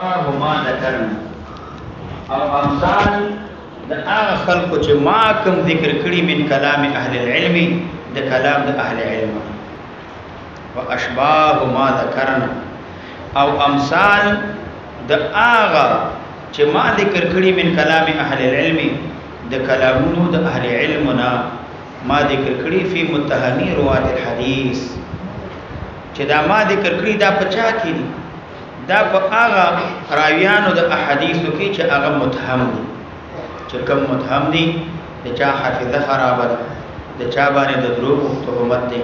ما ذکرنا او امثال د هغه خلکو چې ما کوم ذکر کړی من کلام اهل العلم د کلام د اهل علم او اشباه ما ذکرنا او امثال د هغه چې ما ذکر کړی من کلام اهل العلم د کلامونو د اهل علمنا ما ذکر کړی فی متهمی روات الحديث چې دا ما ذکر کړی دا پچا کې دا په هغه راویانو د احادیثو کې چې هغه متهم دي چې کوم متهم دي د چا حافظه خراب ده د چا باندې د دروغ تهمت دي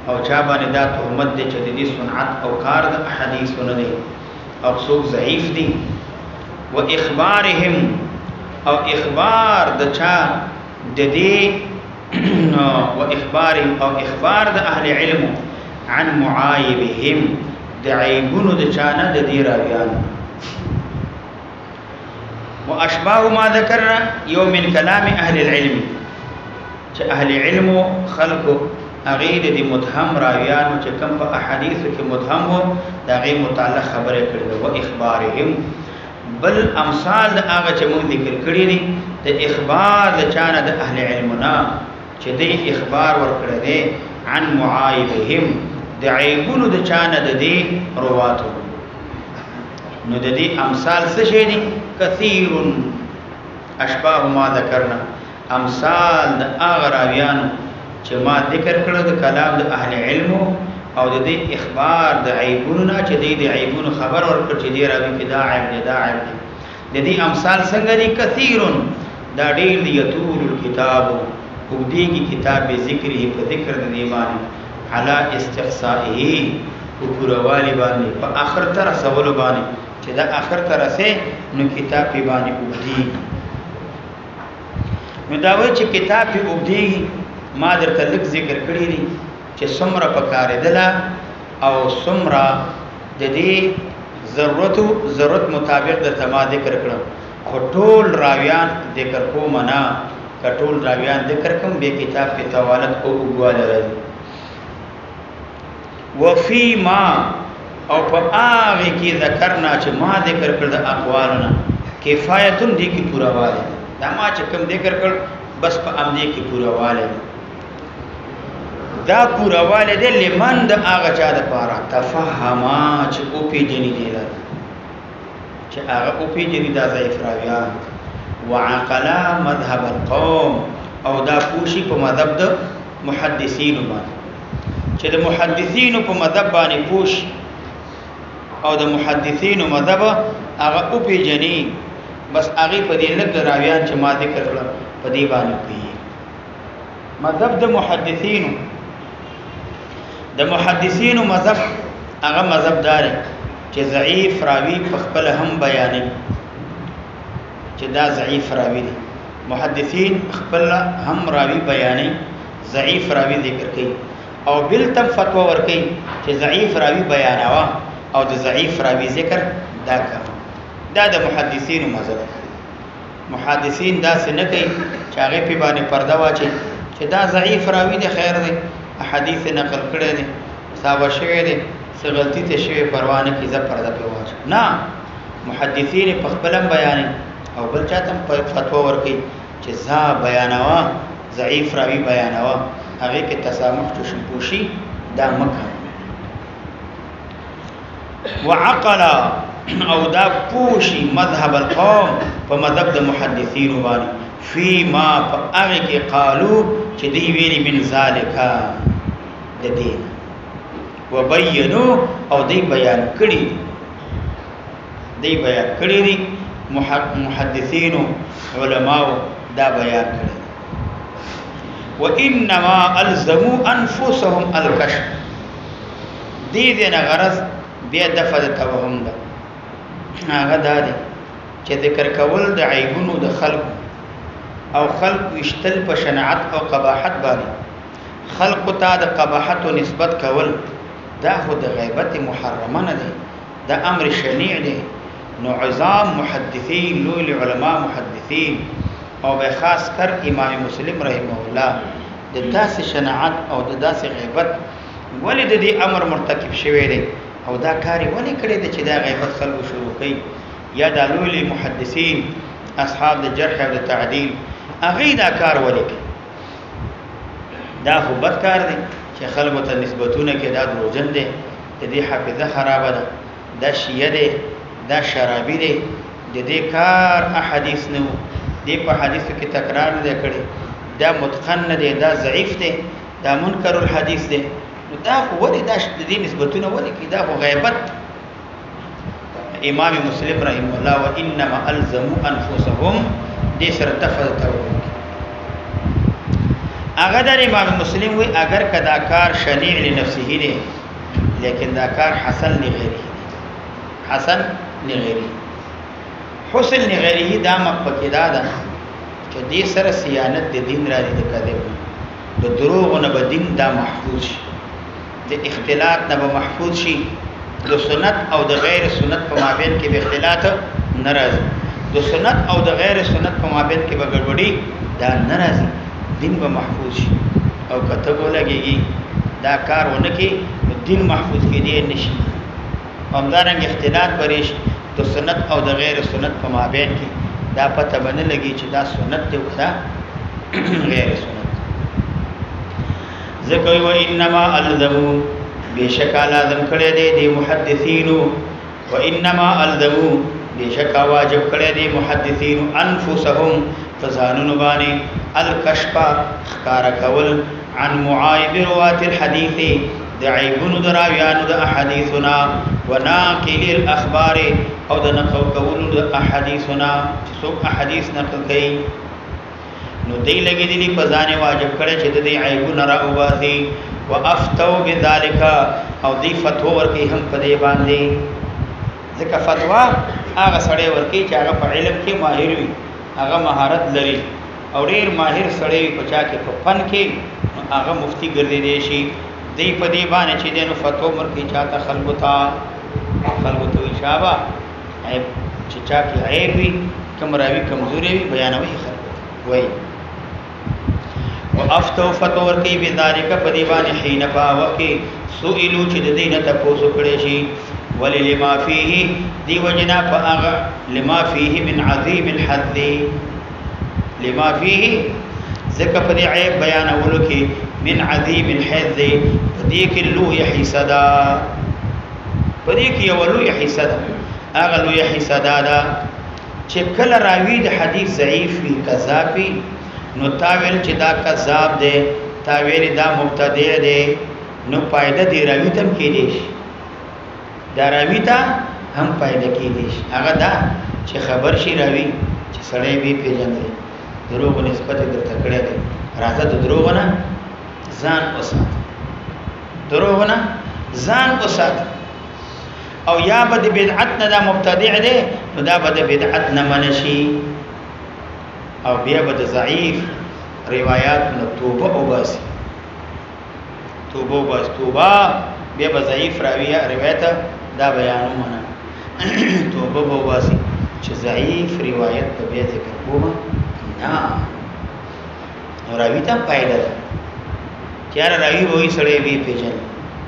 او چا باندې دا تهمت دي چې د دې صنعت او کار د احادیثو نه دي او څوک ضعیف دي و اخبارهم او اخبار د چا د دې و اخبارهم او اخبار د اهل علم عن معایبهم د عیبونو د چانه د دې راویان واشباه ما ذکرنا یوم من کلام اهل العلم چې اهل علم خلق غیر د متهم راویان چې کوم په احادیث کې متهم وو دا غیر متعلق خبره کړي او اخبارهم بل امثال د هغه چې موږ ذکر کړی دي د اخبار د چانه د اهل علمنا چې د اخبار ورکړي دي عن معایبهم د عیبونو د چانه د دې رواتو نو د دې امثال څه شي دي کثیر اشباه ما ذکرنا امثال د هغه راویانو چې ما ذکر کړو د کلام د اهل علم او د دې اخبار د عیبونو نه چې د عیبونو خبر ورکړي چې دې راوی کې دا عیب دی دا عیب دی د دې امثال څنګه دي کثیر دا ډېر دی یطول الكتاب او دېږي کتاب ذکره په ذکر د دی باندې على استقصائه او پروالی باندې په اخر تر سوال باندې چې دا اخر تر سه نو کتاب په باندې وګدي نو دا و چې کتاب په وګدي ما درته لږ ذکر کړی دي چې څومره پکاره دلا او څومره د دې ضرورت مطابق د تما ذکر کړم خټول راویان ذکر کوم نه کټول راویان ذکر کوم به کتاب په توالت او وګواله راځي وفي ما او په هغه کې ذکرنا چې ما ذکر کړ د اقوالنا کفایتون دي کې پورا واله دا ما چې کوم ذکر کړ بس په امدی کې پورا واله دا پورا واله د لمن د هغه چا د پاره تفهما چې او پی جنې دي چې هغه او پی جنې دا ضعیف راویان وعقلا مذهب القوم او دا پوشي په مذهب د محدثین باندې چې د محدثینو په مذهب باندې پوش او د محدثینو مذهب هغه او پیجنې بس هغه په دې لږ راویان چې ما ذکر کړل په دې باندې کوي مذهب د محدثینو مذهب هغه مذهب دار چې ضعیف راوی په خپل هم بیانې چې دا ضعیف راوی دي محدثین خپل هم راوی بیانې ضعیف راوی ذکر کوي او بل تم فتوا ورکي چې ضعیف راوی بیانوا او د ضعیف راوی ذکر دا کوي دا د محدثینو مذهب محدثین دا څه نه کوي چې هغه په باندې پرده واچي چې دا ضعیف راوی دی خیر دی احادیث نقل کړي دي ثابت شوی دی څه غلطی ته شوی پروا نه کیږي پرده په واچي نه محدثین په خپل بیان او بل چاته فتوا ورکي چې ځا بیانوا ضعیف راوی بیانوا هغه کې تسامح تو شپوشي دا مکه وعقل او دا پوشي مذهب القوم په مذهب د محدثین باندې فيما هغه کې قالو چې دی ویلي من ذالک د دین وبینوا او دی بیان کړي دي محدثین علماء دا بیان کړي وانما الزموا انفسهم الكشف دې نه غرض بیا دفع توهم ده هغه ده چې ذکر کول د عیبونو د خلق او خلق وشتل په شناعت او قباحت باندې خلق ته د قباحت او نسبت کول دا خو د غیبت محرمه نه ده دا امر شنیع ده نو عظام محدثین لوی علماء محدثین او به خاص کر امام مسلم رحمه الله د داسې شناعت او د داسې غیبت ولې د دې امر مرتکب شوی دی او دا کاری ولې کړی دی چې دا غیبت خلکو شروع کړي یا د لوی محدثین اصحاب د جرح او د تعدیل هغه دا کار ولې کوي دا خو بد کار دی چې خلکو ته نسبتونه کې دا دروژن دی د دې حافظه خراب ده دا شیعه دی دا شرابي دی د دې کار احادیث نو دې په حدیثو کې تکرار نه کړي دا متقن نه دی دا ضعیف دی دا منکر الحدیث دی دا خو ولې دا د دې نسبتونه ولې کې دا خو غیبت امام مسلم رحمه الله وانما الزموا انفسهم دې سره تفضل اگر در امام مسلم وی اگر کدا کار شنیع لنفسه دی لیکن دا کار حسن لغیره حسن لغیره حسن لغیره دا مقبکی دادا چې دې سره سیانت د دین را دي د کذب د دروغ نه به دین دا محفوظ شي د اختلاط نه به محفوظ شي د سنت او د غیر سنت په مابین کې به اختلاط ناراضي د سنت او د غیر سنت په مابین کې به ګډوډي دا ناراضي دین به محفوظ شي او کته ولګي دا کارونه کې دین محفوظ کې دی نشي همدارنګ اختلاط پرېش د سنت او د غیر سنت په مابین کې دا پته باندې لګي چې دا سنت دی او دا غیر سنت ذکر و انما الزمو بشک لازم کړی دی د محدثینو و انما الزمو بشک واجب کړی دی محدثینو انفسهم فزانون باندې الکشف خکار کول عن معایب روات الحديث دعيبون دراویانو د احادیثنا وناقل الاخبار او د نقل کول د احادیثنا څو احادیث نقل کړي نو دی لګیدلی په ځان واجب کړي چې د دې عیبونه را وباسي وافتو بذالک او دی فتوا ورکي هم په دې باندې ځکه فتوا هغه سړی ورکي چې هغه په علم کې ماهر وي هغه مهارت لري او ډیر ماهر سړی په چا کې په فن کې هغه مفتی ګرځي دی شي دی په دې باندې چې دینو فتوا ورکي چاته خلکو ته اشابه عیب چې چا کې عیب وي کوم راوي کمزوري وي بیانوي خلکو وای وافتو فتوا ورکي بذالک په دې باندې حين باوکي سئلو چې د دینه تاسو کړي شي وللما فيه دی وجنا فاغ لما فيه من عظيم الحظ لما فيه ذکر په دې عیب بیان اولو کې من عظيم الحظ په دې کې لو يحسدا په دې کې یو لو يحسدا اغه لو يحسدا دا چې کله راوی د حدیث ضعیف وي کذاب وي نو تاویل چې دا کذاب دی تاویل دا مبتدع دی نو پایده دی راوی تم کې دی دا راوی ته هم پایده کې دی هغه دا چې خبر شي راوی چې سړی به پیژني دروغ نسبت درته کړی دی راځه د دروغ نه ځان وسات دروغ نه ځان وسات او یا بد بدعت نه دا مبتدع دی نو دا بد بدعت نه منشي او بیا بد ضعیف روایات نو توبه وباسي توبه بیا به ضعیف راوی روایت دا بیانونه توبه وباسي چې ضعیف روایت په بیا ذکر کومه نه راوی ته پایله چیر راوی وې سړی وی پیژن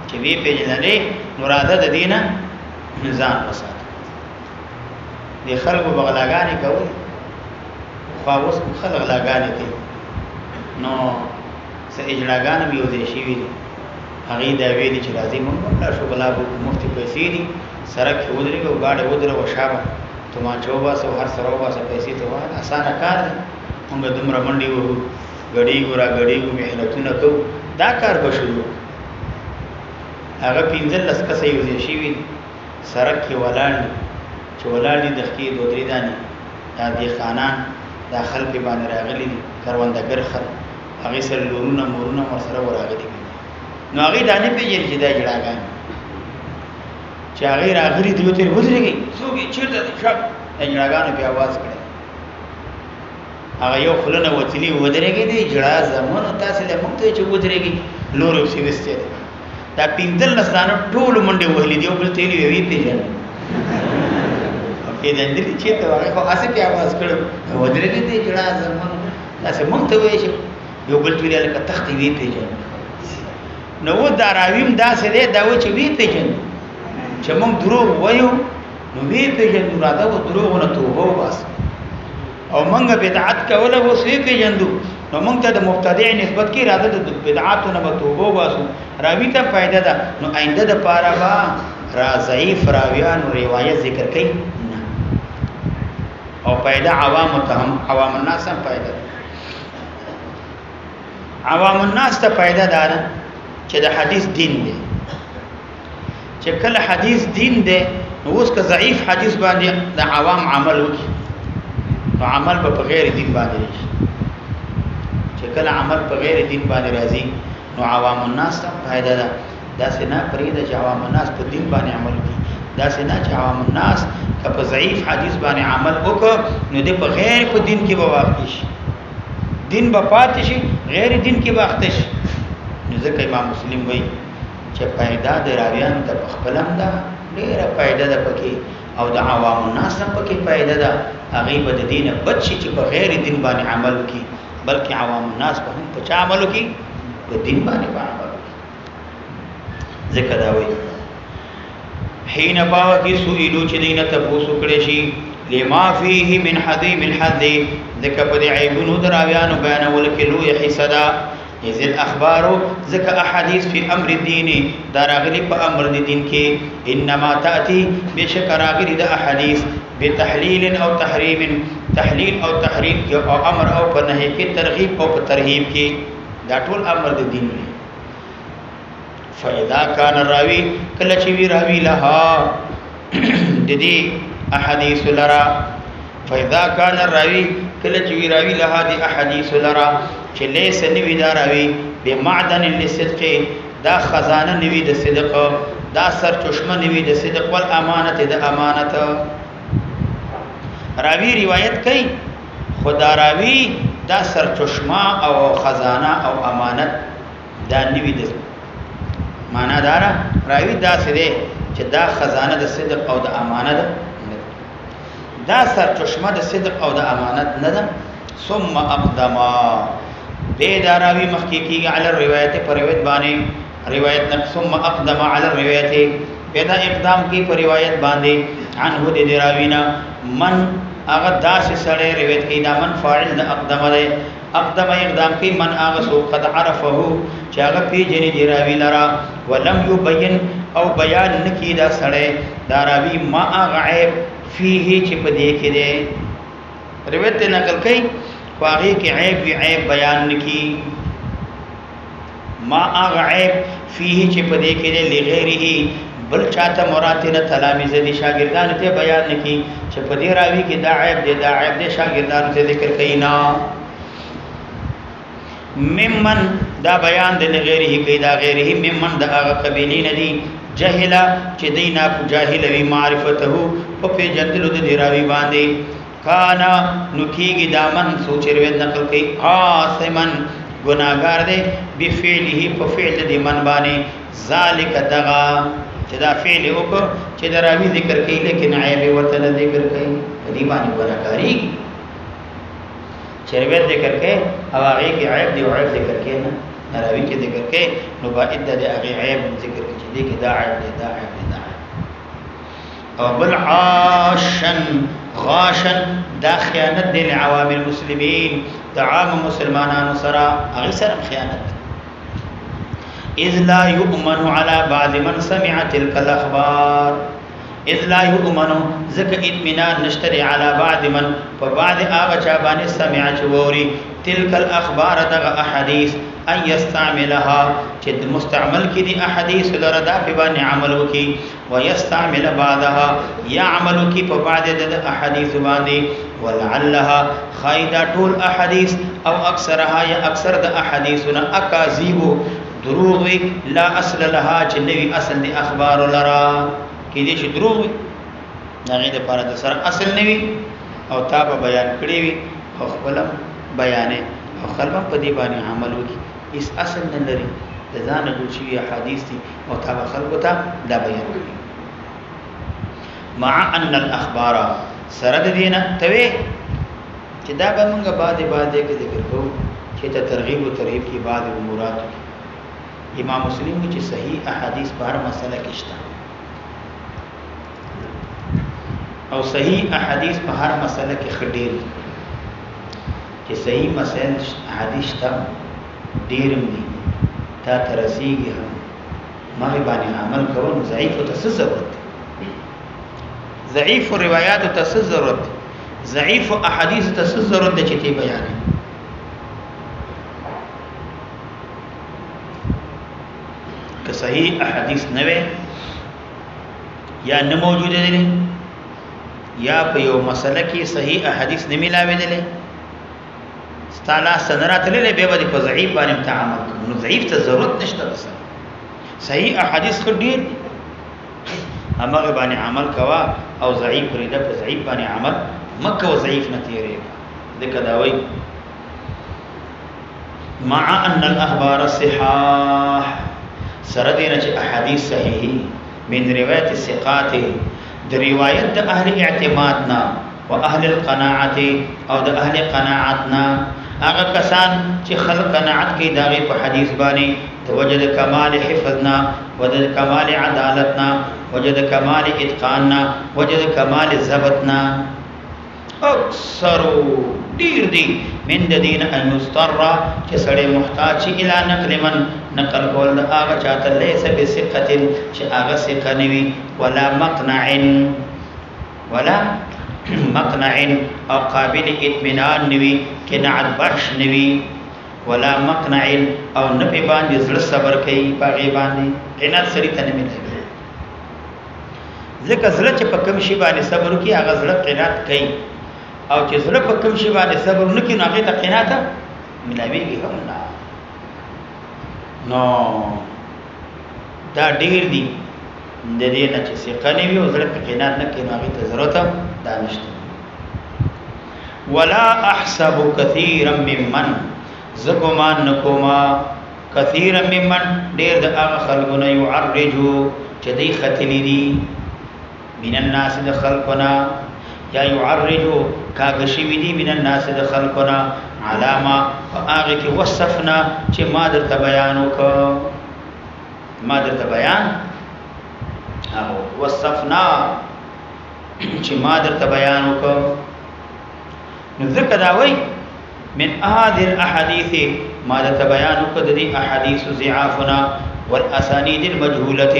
چې وی پیژنې نو راځه د دینه نظام وسات دي خلکو بغلاګانی کوي خو اوس خلک لاګانی کوي نو څه اجلاګان به ودی شي وی هغه دا ویلي چې راځي مونږ لا شو بلا مفتی پیسې دي سره کې ودرې کو گاډه ودره وشابه تما چوبا سو هر سره وبا سو پیسې ته واه اسانه کار دی موږ دمر منډي وو غړي ګورا غړي کو مهنتونه کو دا کار به شروع هغه پینځل لس کسې یوځي شي وی سره کې ولاړ د خې دوه درې دانه دا دي خانان داخل کې باندې راغلي کاروندګر خل هغه سره لورونه مورونه ور سره وراغلي نو هغه دانه پیژنې چې دا جړاګان چې هغه راغلي دی ته وځريږي څوګي چیرته شپ جړاګانو په आवाज کړي هغه یو خلنه وتلی ودرېږي دی جړا زمونو تاسو له مخ ته چې وځريږي لورو سی وسته دا پیندل نسانو ټول منډه وهلي دی بل تیلی وی پیژنې کې دندلې چې ته هغه خو اسه په आवाज کړو ودرېږي دی جړا زمونو تاسو مخ ته وی شي یو بل تیلی لکه تخت وی پیژنې نو دا راویم دا سه دی دا و چې وی پیژنې چې موږ دروغ وایو نو وی پیژندو راځو دروغ نه توبه وباس او موږ بدعت کوله وو سی پیژندو نو موږ ته د مبتدع نسبت کی راځي د بدعاتو نه توبه وباسو راوی ته فائدہ ده نو آینده د پاره با را ضعیف راویان روایت ذکر کړي او فائدہ عوام ته هم عوام الناس هم فائدہ عوام الناس ته فائدہ ده چې د حدیث دین دی چې کله حدیث دین دی نو اوس که ضعیف حدیث باندې د عوام عمل وکړي نو عمل په غیر دین باندې شي چې کله عمل په غیر دین باندې راځي نو عوام الناس ته فائدہ ده دا سينه پرېده چې عوام الناس په دین باندې عمل کوي دا سينه چې عوام الناس که په ضعیف حدیث باندې عمل وکړي نو د په غیر په دین کې به واقع شي دین به پاتې شي غیر دین کې به اخته شي نو ځکه امام مسلم وایي چې فائدہ د راویان ته خپلم ده ډیره فائدہ ده پکې او د عوام الناس هم پکې فائدہ ده هغه به د دین بچي چې په غیر دین باندې عمل کوي بلکې عوام الناس په هم په چا عمل کوي په دین باندې عمل کوي ذکر دا وایي حين باو کی سئلو چې دینه تاسو کړی شي لما فيه من حديم الحد ذکر په عیبونو دراویانو بیانول کې لوی حصدا اذ الاخبار ذکر احادیث فی امر الدین دراغلی په امر دین کې انما تاتي بشکراغلی د احادیث بتحلیل او تحریم تحلیل او تحریم او امر او په نهی کې ترغیب او په ترهیب کې دا ټول امر د دین دی فاذا كان الراوي کله چې وی راوی لها د دې احادیث لرا فاذا كان الراوي کله چې وی راوی لها د احادیث لرا چې لیس نوی دا راوی بمعدن للصدق دا خزانه نوی د صدق دا سر چشمه نوی د صدق والامانت د امانت راوی روایت کوي خدا راوی دا سر چشمه او خزانه او امانت دا نوی د معنا دارا راوی دا سره چې دا خزانه د صدق او د امانت دا سر چشمه د صدق او د امانت نه ده ثم اقدما به دا راوی مخکیکی علی روایت پر روایت باندې روایت نه ثم اقدم علی روایت پیدا اقدام کی پر روایت باندې عنه د راوینا من هغه داس سره روایت کی دا من فاعل د اقدم ده اقدم اقدام کی من هغه سو قد عرفه چې هغه پیجن دی راوی لرا ولم يبين او بیان نکی دا سره دا راوی ما هغه عیب فيه چې په دې کې ده روایت نقل کړي واغی کی عیب بیان نکی ما هغه عیب فيه چې په دې کې ده لغیره بل چاته مراتب تلامذه دي شاګردان ته بیان نکی چې په دې راوی کې دا عیب دي شاګردان ته ذکر کینا ممن دا بیان د غیره کې دا غیره ممن دا هغه قبیلین دي جهلا چې دینا جاهل وی معرفته په جندلو د راوی باندې کانا نکیگی دامن سوچ روایت نقل کئی آسمن گناہگار دے بفعله په فعل دی من بانے ذالک دغا چې دا فعل وکړه چې دا راوی ذکر کړي لیکن عیب ورته ذکر کړي په دی باندې ګناهکاری چې روایت ذکر کړي او هغه کې عیب دی او عیب ذکر کړي نه راوی کې ذکر کړي نو باید د هغه عیب ذکر کړي چې دی کې دا عیب دی دا عیب دی دا او بل عاشن غاشن دا خیانت دی لعوام المسلمین دا عام مسلمانانو سره هغه سره خیانت اذ لا يؤمن على بعض من سمع تلك الاخبار اذ لا يؤمن ذک اطمینان نشتری على بعض من فبعض هغه چا باندې سمع چوري تلك الاخبار دغه احاديث ان يستعملها چې مستعمل کې دي احاديث لردا په باندې عمل وکي ويستعمل بعضها يعمل کې په بعض د احاديث باندې ولعلها خيدا طول احاديث او اکثرها یا اکثر د احاديثنا اکاذيب دروغ لا اصل لها چې نوی اصل دي اخبار لرا کې دي چې دروغ هغه د پاره د سره اصل نوی او تابع بیان کړی وي او خپل بیانې او خلک په دې باندې عمل وکړي اس اصل نه لري د ځان د شی حدیث دي او تابع خلکو ته دا بیان کړي مع ان الاخبار سرد دینه توي چې دا به موږ بعد کې ذکر کوو چې ته ترغیب او ترهیب کې بعد امورات امام مسلم چې صحیح احادیث په هر مسله کې شته او صحیح احادیث په هر مسله کې خډیر چې صحیح مسائل حدیث ته ډیرم دي تا ترسیږي هم ما باندې عمل کوو ضعیف او ضرورت ضعیف روایت او ضرورت ضعیف احادیث ته ضرورت دي چې تی بیان که صحیح احادیث نه وي یا نه موجود دي یا په یو مسله کې صحیح احادیث نه ملاوي دي ستاله سنراتلې به په ضعیف باندې تعامل کوو نو ضعیف ته ضرورت نشته اصلا صحیح احادیث خډیر هغه باندې عمل کوا او ضعیف پرې د ضعیف باندې عمل مکه او ضعیف نه تیرې دغه داوي مع ان الاخبار الصحاح سردين چې احاديث صحیح من روایت الثقات د روایت د اهل اعتمادنا او اهل القناعت او د اهل قناعتنا هغه کسان چې خلق قناعت کوي داغه په حدیث باندې توجد کمال حفظنا وجد کمال عدالتنا وجد کمال اتقاننا وجد کمال ضبطنا اکثر ډیر دي من د دین ان یستر چې سړی محتاج الى نقل من نقل کول هغه چاته ليس بثقه چې هغه ثقه نوي ولا مقنع او قابل اطمینان نوي قناعت بخش نوي ولا مقنع او نبي باندې زړه صبر کوي باغی باندې قناعت سړی ته نه ملي ځکه زړه چې په کوم شی باندې صبر کوي هغه زړه قناعت کوي او چې زړه په کوم شی باندې صبر نکوي نو هغه ته قناعت ملاويږي هم نه نو دا ډیر دي د دې نه چې ثقه نه وي او زړه په قناعت نه کوي نو هغه ته ضرورت ده نشته ولا احسب كثيرا ممن زګمان نکوما كثيرا ممن ډیر د هغه خلقونه يعرجو چې دی ختلی دي من الناس د خلقنا یا يعرجو کاغشی وی دي من الناس د خلقنا علامه هغه کې وصفنا چې ما درته بیان وکړو ما درته بیان او وصفنا چې ما درته بیان وکړو نو ذکر دا وای من هذه الاحاديث ما درته بیان وکړو د دې احاديث ضعافنا والاسانيد المجهوله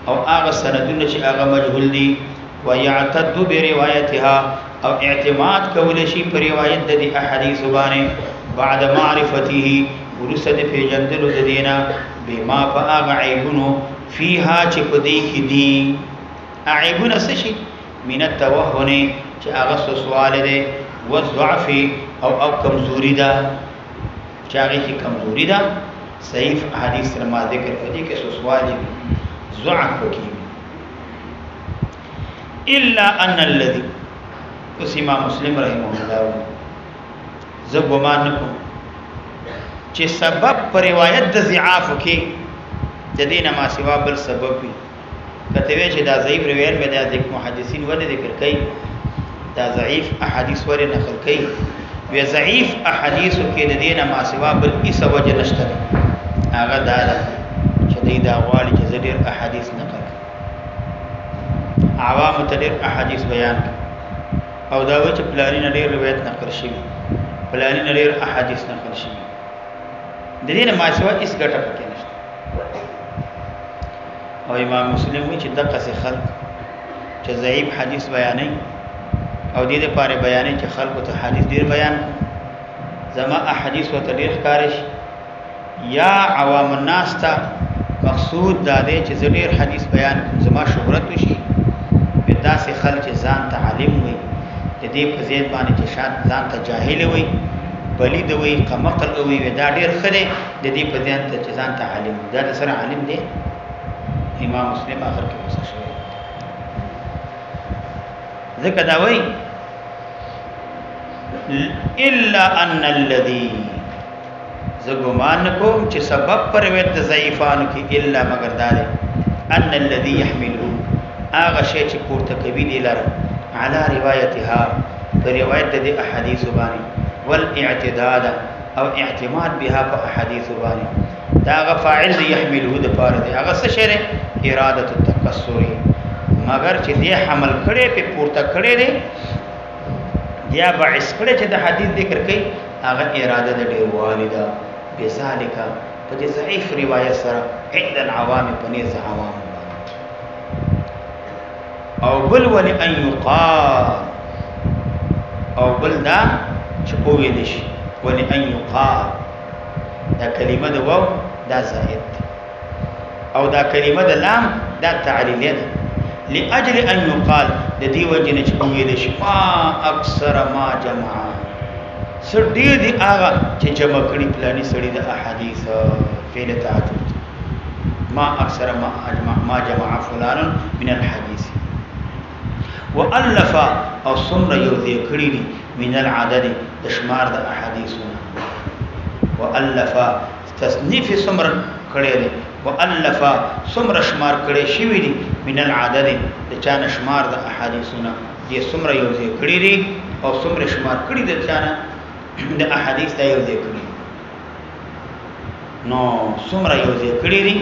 او هغه سندونه چې هغه مجهول دي ويعتد بروايتها او اعتماد کول شي پر روایت د دې احاديث باندې بعد معرفته ورسد په جندلو د دینا بما فاغ عيبونو فيها چې په دې کې دي عيبونه څه شي من التوهن چې هغه سوال دي والضعف او کمزوري ده چې هغه کې کمزوري ده صحیح احاديث ما ذکر کړي کې سوال دي ضعف کې الا ان الذي امام مسلم رحمه الله زګومان کوم چې سبب پر روایت د ضعاف کې د دینه ما سوا بل سبب وي کته وی چې دا ضعیف روایت به د محدثین ولې ذکر کوي دا ضعیف احادیث ولې نقل کوي وی ضعیف احادیث کې د دینه ما سوا بل هیڅ وجه نشته هغه دا چې دا غواړي چې ډېر احادیث نقل عوام ته ډېر احادیث بیان او دا و چې پلانی نه ډېر روایت نقل شوی پلانی نه ډېر احادیث نقل شوی د دې نه ماشوا هیڅ ګټه پکې نشته او امام مسلم وی چې دغه څه خلق چې ضعیف حدیث بیانې او دې لپاره بیانې چې خلکو ته حدیث ډېر بیان زما احادیث او ته ډېر ښکارش یا عوام الناس ته مقصود دا دی چې ډېر حدیث بیان زما شهرت وشي په داسې خلک ځان ته عالم وي د دې په ځای باندې چې شاد ځان ته جاهل وي بلید وي قمقل وي دا ډېر خله د دې په ځای ته چې ځان ته عالم دا د سره عالم دی امام مسلم اخر کې وصف شوی ذکر دا وای الا ان الذي زګمان کوم چې سبب پر وېد ضعیفانو کې الا مگر دار ان الذي يحمله هغه شی چې پورته کوي دی لره على روایتها پر روایت د احادیث باندې والاعتداد او اعتماد بها په احادیث باندې دا غ فاعل دی يحمله د پاره دی هغه څه شی اراده التکسر مگر چې دی حمل کړي په پورته کړي دی یا باعث کړي چې د حدیث ذکر کوي هغه اراده د ډیروالي ده بذالک په دې ضعیف روایت سره عند العوام پنيز عوام او بل ول ان يقال او بل دا چې ویل شي ول ان يقال دا کلمه د واو دا زائد او دا کلمه د لام دا تعلیلیه ده لاجل ان يقال د دې وجه نه چې ویل شي ما اکثر ما جمع سړي دي هغه چې جمع کړي پلاني سړي د احاديث فعل تعجب ما اکثر ما جمع فلان من الحديث والف او سمر یو ذکرې دي من العدد د شمار د احاديثونه والف تصنیف سمر کړي دي والف سمر شمار کړي شوی دي من العدد د چانه شمار د احاديثونه دي سمر یو ذکرې دي او سمر شمار کړي د چانه د احاديث ته یو ذکرې نو سمر یو ذکرې دي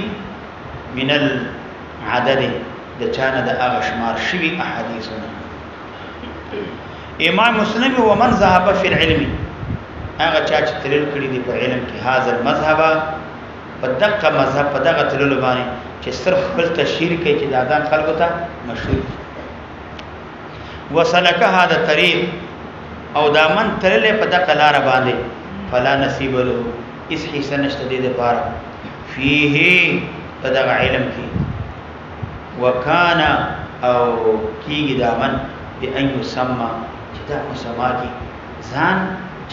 من العدد د چانه د هغه شمار شوی احادیثونه امام مسلم ومن ذهب في العلم هغه چا چې تلل کړي دي په علم کې حاضر مذهب په دغه مذهب په دغه تلل باندې چې صرف خپل تشهیر کوي چې دا خلکو ته مشهور وسلک هذا طريق او دا من تلل په دغه لار باندې فلا نصيب له اس حصہ نشته دي لپاره فيه په دغه علم کې وکانا او کیږي دامن بأن يسمى چې دا مسما کی ځان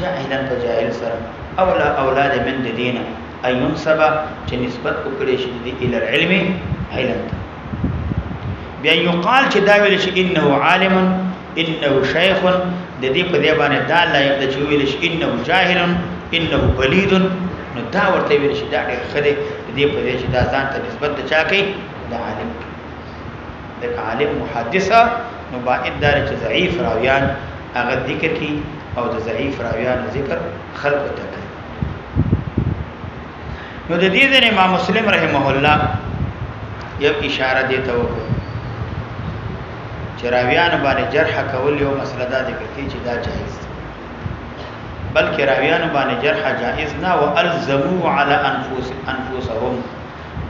جاهلا په جاهل سره اولاد من دینه ايون سبا چې نسبت وکړي شي د العلم علم بیا یقال چې دا ویل شي انه عالم انه شیخ د دې په دی باندې دا لایق د چې ویل شي انه جاهل انه بلید نو دا ورته ویل شي دا ډېر خدای د دې په دی چې دا ځان ته نسبت د چا کوي د عالم د عالم محدثه نو باید دار چې ضعیف راویان هغه ذکر کی او د ضعیف راویان ذکر خلق ته کوي نو د دې د امام مسلم رحمه الله یو اشاره دی ته وکړه چې راویان باندې جرح کول یو مسله ده ذکر کی چې دا جایز ده بلکې راویان باندې جرح جایز نه او الزموا على انفسهم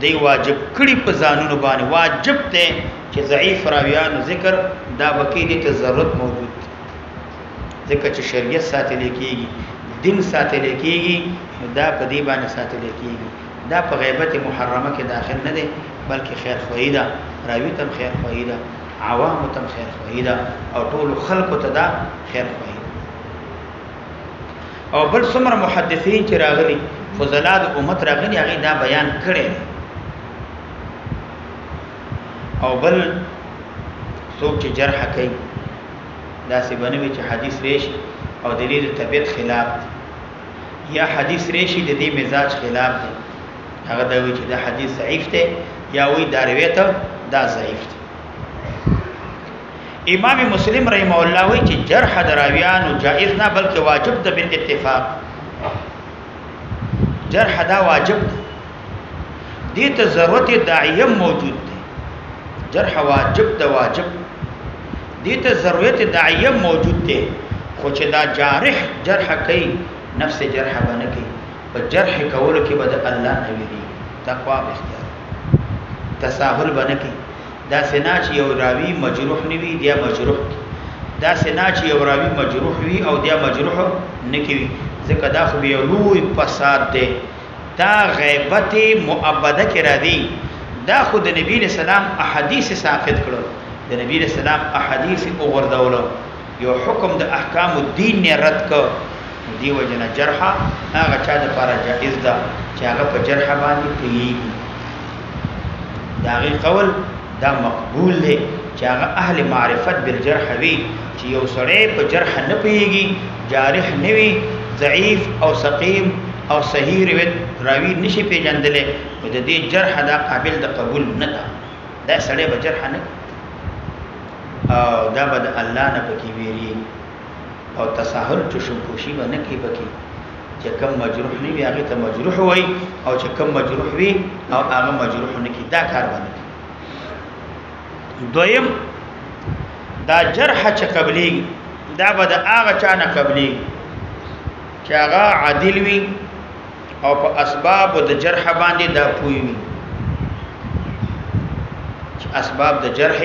دی واجب کړي په ځانونو باندې واجب ته چې ضعیف راویان ذکر دا وکیل ته ضرورت موجود ذکر چې شریعت ساتل کېږي دین ساتل کېږي دا په دې باندې ساتل کېږي دا په غیبت محرمه کې داخل نه دی بلکې خیر خوایده راوی تم خیر خوایده عوام تم خیر خوایده او ټول خلق ته دا خیر خوایده او بل څومره محدثین چې راغلي فضلات امت راغلي هغه دا بیان کړي او بل څوک چې جرح کوي دا سی بنوي چې حدیث ریشي او د دې طبيعت خلاف دی یا حدیث ریشي د دې مزاج خلاف دی هغه دا وی چې دا حدیث ضعیف دی یا وی دا روایت دا ضعیف دی امام مسلم رحمه الله وی چې جرح دراویان جائز نه بلکې واجب ده بالاتفاق جرح دا واجب دی دې ته ضرورت داعیه موجود دی جرح واجب ده واجب دې ته ضرورت داعیه موجود دی خو چې دا جارح جرح کوي نفس جرح باندې کوي په جرح کول کې بد الله نه ویلي تقوا اختیار تساهل باندې کوي دا سنا چې یو راوی مجروح نیوي دی مجروح دا سنا چې یو راوی مجروح وي او دی مجروح نکوي ځکه دا خو یو لوی فساد دی دا غیبت مؤبده کې را دي دا خو د نبی اسلام احادیث ساقط کړو د نبی اسلام احادیث وګرځول یو حکم د احکام الدین نه رد کړ دی وجنه جرح هغه چا د لپاره جائز ده چې هغه په جرح باندې کوي دا غي قول دا مقبول دی چې هغه اهل معرفت بالجرح وی چې یو سړی په جرح نه پیږي جارح نه وي ضعیف او سقیم او صحیح راوی نشي پیژندلې د دې جرح دا قابل د قبول نه ده دا سړی به جرح نه او دا بد الله نه پکې ویری او تساهل چشم کوشي باندې کې پکې چې کم مجروح نه وي هغه ته مجروح وای او چې کم مجروح وي او هغه مجروح نه کی دا کار باندې دویم دا جرح چې قبلی دا به د هغه چا نه قبلی چې هغه عادل وي او په اسباب د جرح باندې دا پوي وي چې اسباب د جرح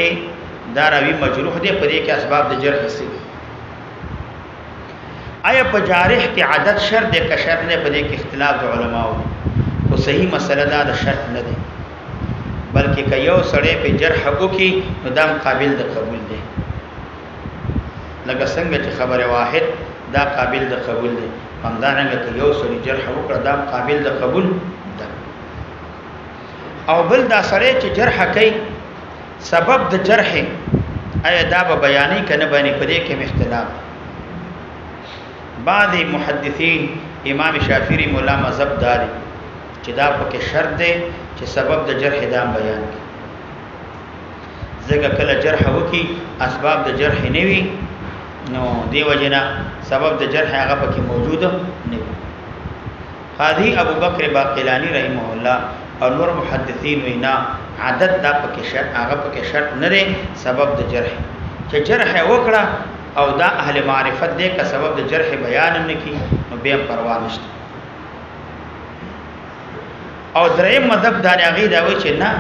دا راوي مجروح دی په دې کې اسباب د جرح څه آیا په جارح کې عدد شرط دی که شرط نه په دې کې اختلاف د علماو خو صحیح مسله دا د شرط نه دی بلکې که یو سړی په جرح وکي نو دا قابل د قبول دی لکه څنګه چې خبره واحد دا قابل د قبول دی همدارنګه که یو سړی جرح وکړه دا قابل د قبول ده او بل دا سړی چې جرح کوي سبب د جرح آیا دا به بیانې کنه باندې په دې کې اختلاف بعض محدثین امام شافعی مولا مذهب داري چې دا پکې شرط دی چې سبب د جرح دا بیان کړي ځکه کله جرح وکي اسباب د جرح نه وي نو دی وجنا سبب د جرح هغه پکې موجود نه وي قاضي ابو بکر باقلانی رحمه الله او نور محدثین وینا عدد دا پکې شرط هغه پکې شرط نه دی سبب د جرح چې جرح وکړه او دا اهل معرفت دی که سبب د جرح بیان نه کی نو به پروا نشته او دریم مذهب دا هغه دا وی چې نه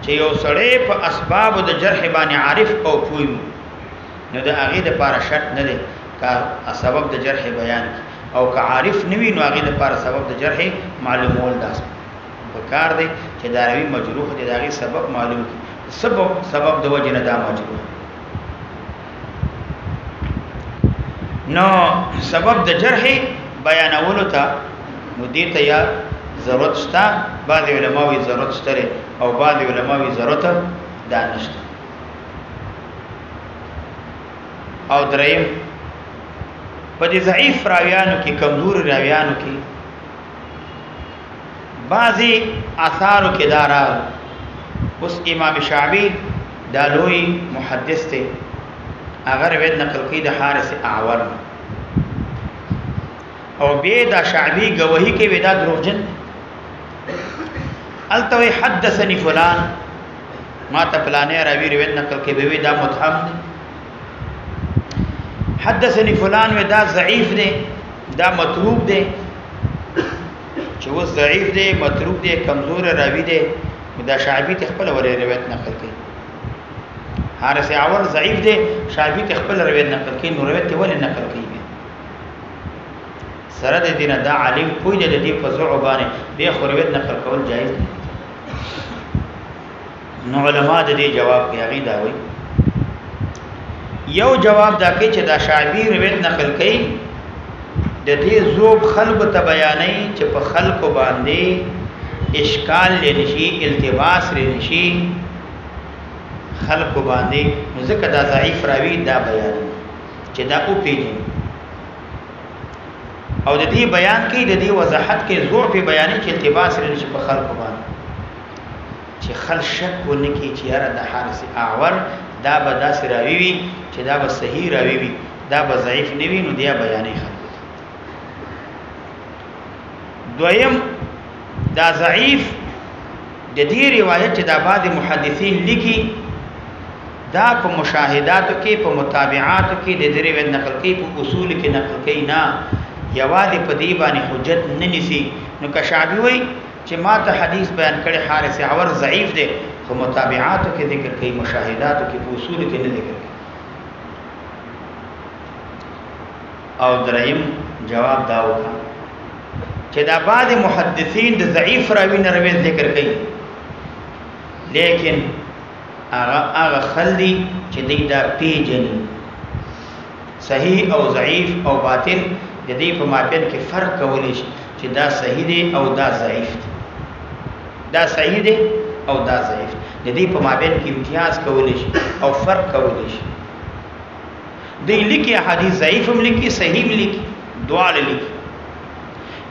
چې یو سړی په اسباب د جرح باندې عارف او پوي نو دا هغه د لپاره شرط نه دی که سبب د جرح بیان کی او که عارف نوی نو هغه د لپاره سبب د جرح معلومول داس کار دی چې دا روي مجروح دی دا هغه سبب معلوم کی سبب د وجه نه دا مجروح نو سبب د جرح بیانولو ته نو دې ته یا ضرورت شته بعض علماوی ضرورت شته او بعض علماوی ضرورت دا نشته او دریم په دې ضعیف راویانو کې کمزور راویانو کې بعضی آثارو کې دارا اوس امام شعبی دا لوی محدث ته اگر روایت نقل کړي د حارث اعور او به دا شعبی گواہی کې ودا دروغجن التوی حدثني فلان ما ته فلانه راوی روایت نقل کې به دا متهم حدثني فلان ودا ضعیف دی دا متروک دی چې و ضعیف دی متروک دی کمزور راوی دی دا شعبی ته خپل ور روایت نقل کړي حارث اعور ضعیف دی شعبی ته خپل روایت نقل کړي نو روایت ولې نقل کړي سره د دینه دا عالم کوی د دې په زعبانه به خورویت نقل کول جایز دی نو علما د دې جواب کوي هغه دا وایي یو جواب دا کوي چې دا شعبی روایت نقل کوي د دې ذوب خلق ته بیانې چې په خلق باندې اشکال لنشي التباس لنشي خلق باندې ځکه دا ضعیف راوی دا بیان چې دا او پیږي او د دې بیان کې د دې وضاحت کې زور په بیان کې التباس لري په خلق باندې چې خل شک ونکي چې یاره د حارث اعور دا به داسې راوي وي چې دا به صحیح راوي وي دا به ضعیف نه وي نو دی بیانې خلق دویم دا ضعیف د دې روایت چې دا بعض محدثین لیکي دا په مشاهداتو کې په متابعاتو کې د دې روایت نقل کوي په اصول کې نقل کوي نه یوازې په دې باندې حجت نه نسی نو که شعبی وای چې ما ته حدیث بیان کړي حارث اعور ضعیف دی خو متابعاتو کې ذکر کوي مشاهداتو کې په اصول کې نه ذکر کوي او دریم جواب دا وکړه چې دا بعض محدثین د ضعیف راوی نه روایت ذکر کوي لیکن هغه خلدي چې دا پیجن صحیح او ضعیف او باطل د دې په مابین کې فرق کولی شي چې دا صحیح دی او دا ضعیف دی دا صحیح دی او دا ضعیف د دې په مابین کې امتیاز کولی شي او فرق کولی شي د لیکي حدیث ضعیف هم لیکي صحیح هم لیکي دواړه لیکي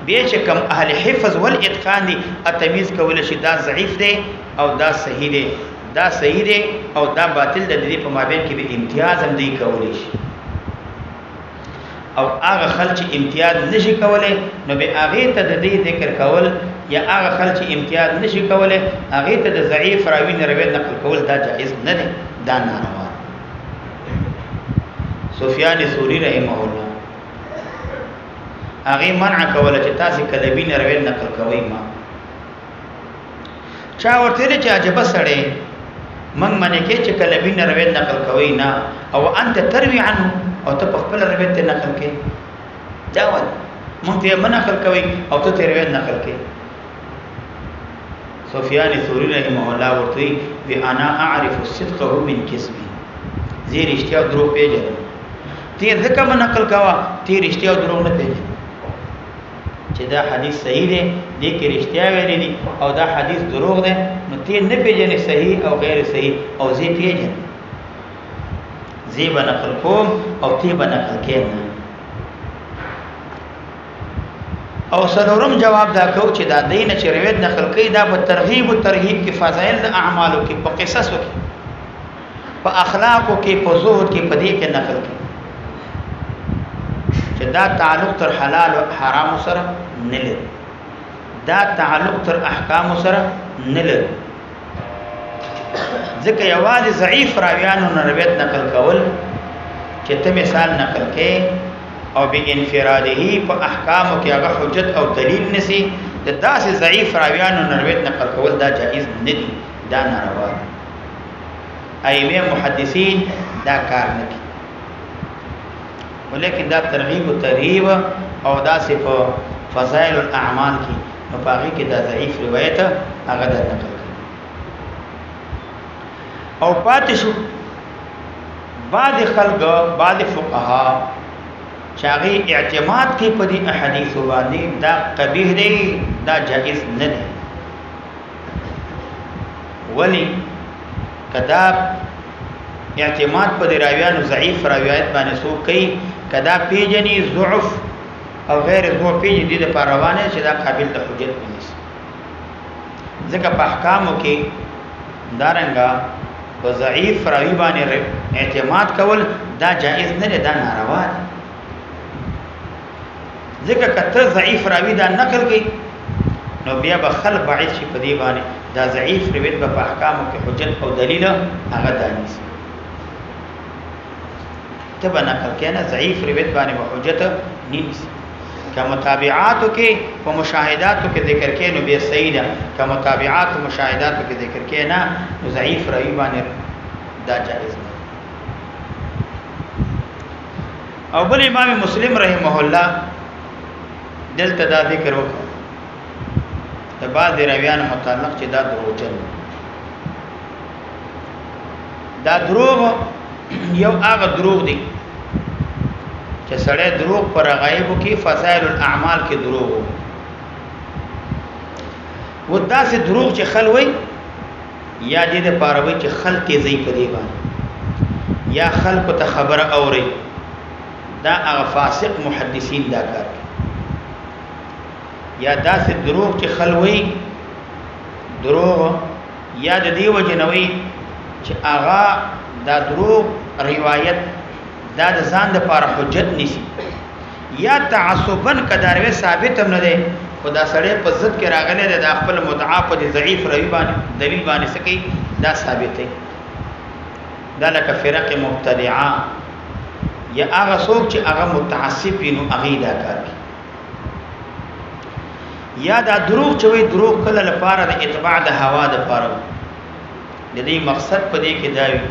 بیا چې کوم اهل حفظ والاتقان دي التمیز کولی شي دا ضعیف دی او دا صحیح دی دا صحیح دی او دا باطل دی د دې په مابین کې به امتیاز هم دی کولی شي او هغه خلک امتیاز نشي کولای نو به هغه ته د دې ذکر کول یا هغه خلک چې امتیاز نشي کولای هغه ته د ضعیف راوی نه روایت نقل کول دا جائز نه دی دا ناروا سفیان ثوری رحمه الله هغه منع کوله چې تاسو کلبی نه روایت نقل کوئ ما چا ورته چې عجبه سړی من منه کې چې کلبی نه روایت نقل کوي نه او انت تروي عنه او ته په خپل روایت نقل کې دا ول مونږ ته من نقل کوي او ته روایت نقل کې سفیان ثوری رحمه الله ورته وی انا اعرف صدقه من کسبي زه رښتیا درو پیژنم ته ځکه من نقل کوا ته رښتیا درو نه پیژنې چې دا حدیث صحیح دی دې کې رښتیا ویلي دي او دا حدیث دروغ دی نو ته نه پیژنې صحیح او غیر صحیح او زه پیژنم زه به نقل کوم او ته به نقل کېم او سلورم جواب دا کو چې دا دین چې روایت نقل کوي دا په ترغیب او ترهیب کې فضایل د اعمالو کې په قصصو کې په اخلاقو کې په زهد کې په دې کې نقل کوي چې دا تعلق تر حلال او حرام سره نه لري دا تعلق تر احکام سره نه لري ځکه یوازې ضعیف راویانو نه روایت نقل کول چې ته مثال نقل کې او به انفراده په احکامو کې هغه حجت او دلیل نسی د داسې ضعیف راویانو نه روایت نقل کول دا جائز نه دي دا ناروا دي ائمه محدثین دا کار نه کوي ولیکن دا ترغیب او ترهیب او دا صف فضائل الاعمال کی نو باقی کې دا ضعیف روایت هغه د نقل او پاتې شو بعض خلک بعض فقها چاغي اعتماد کوي په دې احادیث باندې دا قبیح دی دا جائز نه دی ولی کدا اعتماد په راویانو ضعیف راویات باندې سو کوي کدا پیجنی ضعف او غیر ضعف پیجنی د پروانه چې دا قابل د حجت نشي ځکه په احکامو کې دارنګا په ضعیف راوی باندې اعتماد کول دا جائز نه دی دا ناروا دی ځکه کته ضعیف راوی دا نقل کوي نو بیا به خلق بعید شي په دې باندې دا ضعیف روایت په احکامو کې حجت او دلیل هغه دانیس تبا نقل کنا ضعیف روایت باندې حجت نیس که متابعاتو کې او مشاهداتو کې ذکر کې نو به صحیح ده که متابعات او مشاهداتو کې ذکر کې نه نو ضعیف روایت باندې دا جائز نه او بل امام مسلم رحمه الله دلته دا ذکر وکړ د بعض راویان متعلق چې دا دروغجن دا دروغ یو هغه دروغ دی چې سړی دروغ پر غیب کې فضائل الاعمال کې دروغ و دا سه دروغ چې خلوي یا دې د پاروي چې خلک زی په دی باندې یا خلق ته خبره اوري دا هغه فاسق محدثین دا کار یا دا سه دروغ چې خلوي دروغ یا د دې وجنوي چې هغه دا دروغ روایت دا د ځان د لپاره حجت نشي یا تعصبا کداروي ثابت هم نه ده خدا سره په ضد کې راغله د خپل مدعا په ضعیف روي باندې دلیل باندې سکی دا ثابت دی دا لکه فرق مبتدعه یا هغه څوک چې هغه متعصب نو عقیده کوي یا دا دروغ چوي دروغ کله لپاره د اتباع د هوا د لپاره د دې مقصد په دې کې دا وي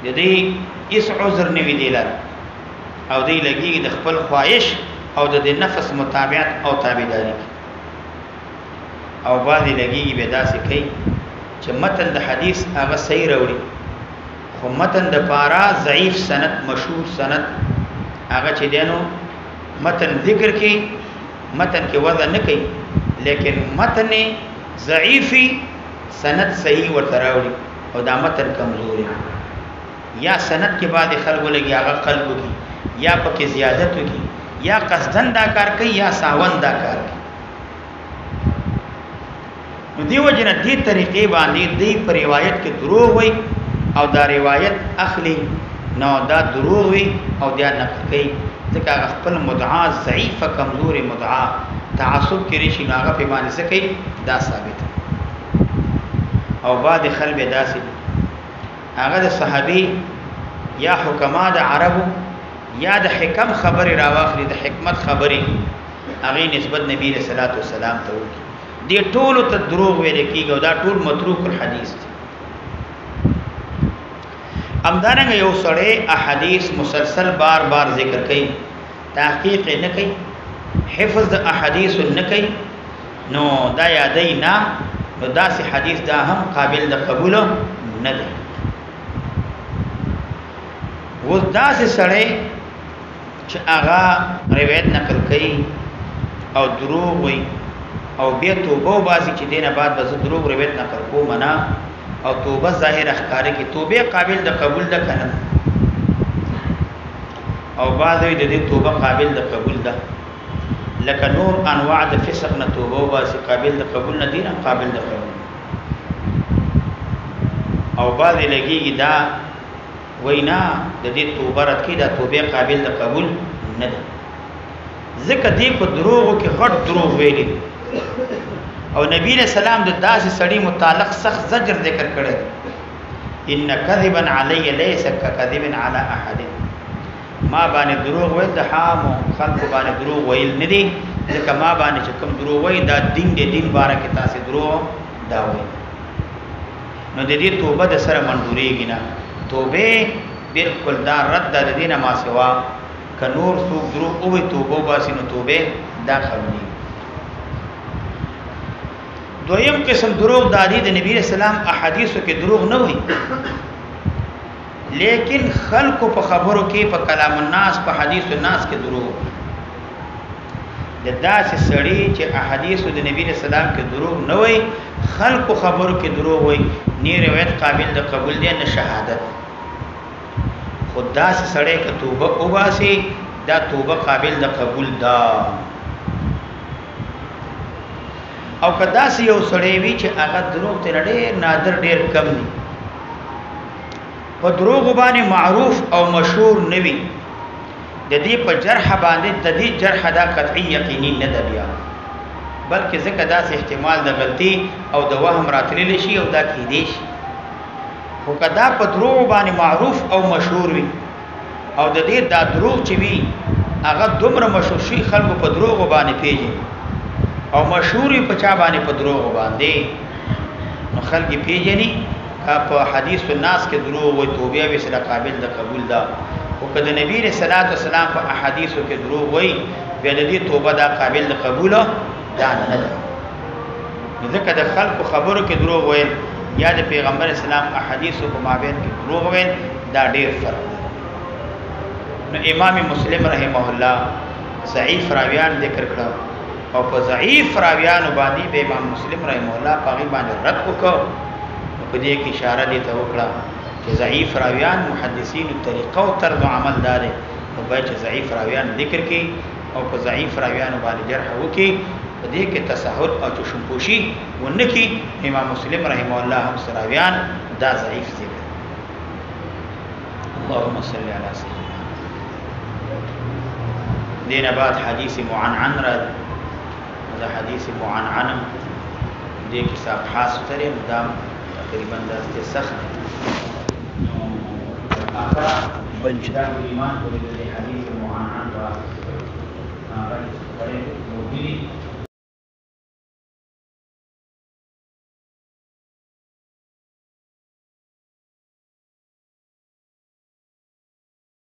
د دې اس عذر نه وی دیلار او دې لګي د خپل خواهش او د نفس مطابقت او تابعداري او باندې لګي به داسې کوي چې متن د حدیث هغه صحیح راوړي خو متن د پارا ضعیف سند مشهور سند هغه چې دینو متن ذکر کې متن کې وضع نه کوي لیکن متن ضعیفی سند صحیح ورته راوړي او دا متن کمزوري یا سند کې بعد خلکو لګي هغه قلب کی یا پکې زیادت کی یا قصدن دا کار کوي یا ساون دا کار کوي نو دیو جن دې طریقې باندې دې پر روایت کې دروغ وي او دا روایت اخلي نو دا دروغ وي او دا نقل کوي ځکه خپل مدعا ضعیفه کمزوري مدعا تعصب کې رشي نو هغه په باندې څه کوي دا ثابت او بعد خلب داسې هغه د صحابي یا حکما د عربو یا د حکم خبري راواخلي د حکمت خبري هغه نسبت نبی رسول الله والسلام ته وکړي دي ټول ته دروغ ویل کیږي او دا ټول متروک الحديث دي امدارنګ یو سړی احادیث مسلسل بار بار ذکر کوي تحقیق نه کوي حفظ د احادیث نه کوي نو دا یادای نه نو داسې حدیث دا هم قابل د قبول نه دی و داسې سړی چې هغه روایت نقل کوي او دروغ وي او بیا توبه وباسي چې دینه بعد به دروغ روایت نقل کوم نه او توبه ظاهر اخکاره کی توبه قابل د قبول ده کنه او بعد د دې توبه قابل د قبول ده لکه نور انواع د فسق نه توبه واسي قابل د قبول نه دي نه قابل د قبول او بعد لګيږي دا وینا د دې توبه رات کی دا توبه قابل د قبول نه ده ځکه دې په دروغو کې غټ دروغ ویلي او نبی علیہ السلام د داسې سړی متعلق سخت زجر ذکر کړی ان کذبا علی لیس کذب علی احد ما باندې دروغ ویل د حام خلق باندې دروغ ویل نه دي ځکه ما باندې چې کوم دروغ وای دا دین دې دین باره کې تاسو دروغ دا وای نو د دې توبه د سره منظورېږي نه توبه بالکل دا رد د دینه ما سوا ک نور څوک دروغ او توبه باسي نو توبه دا خبري دویم قسم دروغ دادی د نبی رسول الله احادیثو کې دروغ نه وای لیکن خلق په خبرو کې په کلام الناس په حدیث الناس کې دروغ د داسې سړی چې احادیثو د نبی رسول الله کې دروغ نه وای خلق خبرو کې دروغ وای نه روایت قابل د قبول دی نه شهادت خدا سے سړی ک توبه وباسي دا توبه قابل د قبول ده او کدا سی یو سړی وی چې هغه دروغ ته ډېر نادر ډېر کم دي په دروغ باندې معروف او مشهور نوي د دې په جرح باندې د دې جرح دا قطعي یقیني نه دی بیا بلکې ځکه دا احتمال د غلطي او د وهم راتلل شي او دا کېدې شي خو کدا په دروغ باندې معروف او مشهور وي او د دې دا دروغ چې وي هغه دومره مشهور شي خلکو په دروغ باندې پیژني او مشهوري په چا باندې په دروغ باندې نو خلک پیژني په حدیث الناس کې دروغ وي توبه به سره قابل د قبول ده او کله نبی رسول الله والسلام په احادیثو کې دروغ وي بیا د دې توبه دا قابل د قبول ده نه ده ځکه د خلکو خبرو کې دروغ وي یا د پیغمبر اسلام احادیثو په مابین کې دروغ وي دا ډېر فرق ده نو امام مسلم رحمه الله ضعیف راویان ذکر کړو او په ضعیف راویانو باندې به امام مسلم رحم الله پاغي باندې رد وکړ په دې کې اشاره دي ته وکړه چې ضعیف راویان محدثین طریقه او طرز عمل دار او به چې ضعیف راویان ذکر کړي او په ضعیف راویانو باندې جرح وکړي په دې کې تساهل او چشمپوشي ونکي امام مسلم رحم الله هم راویان دا ضعیف ذکر اللهم صل علی سیدنا دینه بعد حدیث معنعن را دا حدیث معنعنم دې کې صاحب خاص ترې مدام تقریبا د سخت اخر بنجدان ایمان په دې حدیث معنعن را هغه څه موجودي